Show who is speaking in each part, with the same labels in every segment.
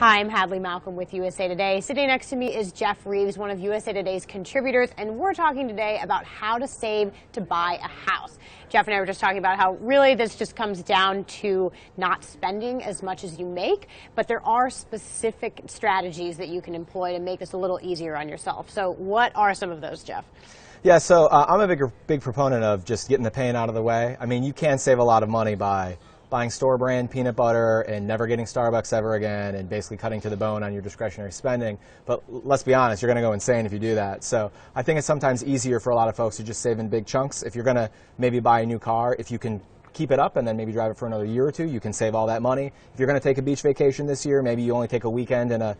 Speaker 1: Hi, I'm Hadley Malcolm with USA Today. Sitting next to me is Jeff Reeves, one of USA Today's contributors, and we're talking today about how to save to buy a house. Jeff and I were just talking about how really this just comes down to not spending as much as you make, but there are specific strategies that you can employ to make this a little easier on yourself. So what are some of those, Jeff?
Speaker 2: Yeah, so I'm a big proponent of just getting the pain out of the way. I mean, you can save a lot of money by buying store brand peanut butter and never getting Starbucks ever again and basically cutting to the bone on your discretionary spending. But let's be honest, you're going to go insane if you do that. So I think it's sometimes easier for a lot of folks to just save in big chunks. If you're going to maybe buy a new car, if you can keep it up and then maybe drive it for another year or two, you can save all that money. If you're going to take a beach vacation this year, maybe you only take a weekend in an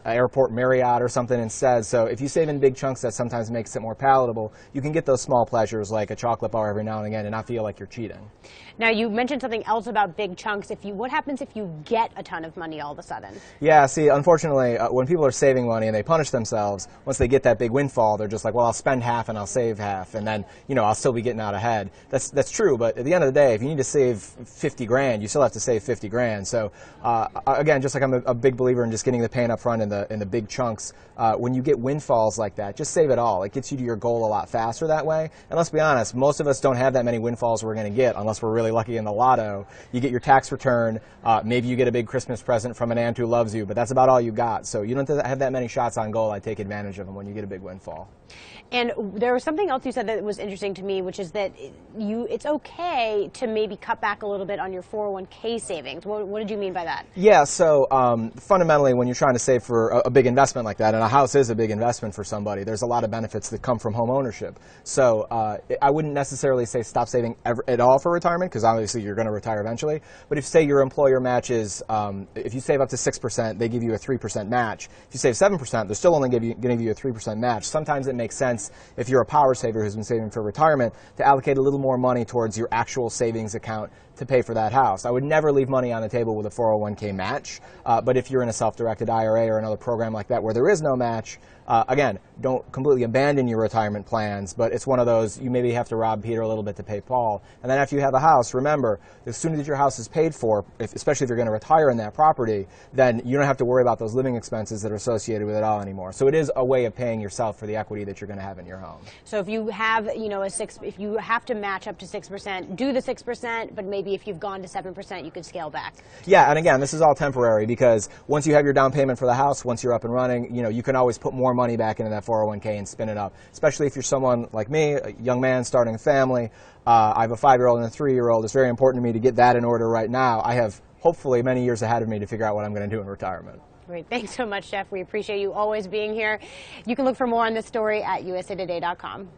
Speaker 2: airport Marriott or something instead. So if you save in big chunks, that sometimes makes it more palatable. You can get those small pleasures like a chocolate bar every now and again and not feel like you're cheating.
Speaker 1: Now, you mentioned something else about big chunks. What happens if you get a ton of money all of a sudden?
Speaker 2: Yeah, see, unfortunately, when people are saving money and they punish themselves, once they get that big windfall, they're just like, well, I'll spend half and I'll save half, and then, I'll still be getting out ahead. That's true, but at the end of the day, if you need to save 50 grand, you still have to save 50 grand. So again, just like I'm a big believer in just getting the pain up front in the big chunks, when you get windfalls like that, just save it all. It gets you to your goal a lot faster that way. And let's be honest, most of us don't have that many windfalls we're going to get unless we're really lucky in the lotto. You get your tax return, maybe you get a big Christmas present from an aunt who loves you, but that's about all you got. So you don't have that many shots on goal. I take advantage of them when you get a big windfall.
Speaker 1: And there was something else you said that was interesting to me, which is that it's okay to maybe cut back a little bit on your 401k savings. What did you mean by that?
Speaker 2: Yeah, so fundamentally, when you're trying to save for a big investment like that, and a house is a big investment for somebody, there's a lot of benefits that come from home ownership. So I wouldn't necessarily say stop saving at all for retirement, because obviously you're going to retire eventually. But if, say, your employer matches, if you save up to 6%, they give you a 3% match. If you save 7%, they're still only going to give you a 3% match. Sometimes it makes sense, if you're a power saver who's been saving for retirement, to allocate a little more money towards your actual savings account to pay for that house. I would never leave money on the table with a 401k match, but if you're in a self-directed IRA or another program like that where there is no match, again, don't completely abandon your retirement plans, but it's one of those, you maybe have to rob Peter a little bit to pay Paul. And then after you have a house, remember, as soon as your house is paid for, especially if you're going to retire in that property, then you don't have to worry about those living expenses that are associated with it all anymore. So it is a way of paying yourself for the equity that you're going to have in your home.
Speaker 1: So if you have, if you have to match up to 6%, do the 6%, but maybe if you've gone to 7%, you could scale back.
Speaker 2: Yeah, and again, this is all temporary, because once you have your down payment for the house, once you're up and running, you can always put more money back into that 401k and spin it up, especially if you're someone like me, a young man starting a family. I have a 5-year-old and a 3-year-old. It's very important to me to get that in order right now. I have hopefully many years ahead of me to figure out what I'm going to do in retirement.
Speaker 1: Great. Thanks so much, Jeff. We appreciate you always being here. You can look for more on this story at usatoday.com.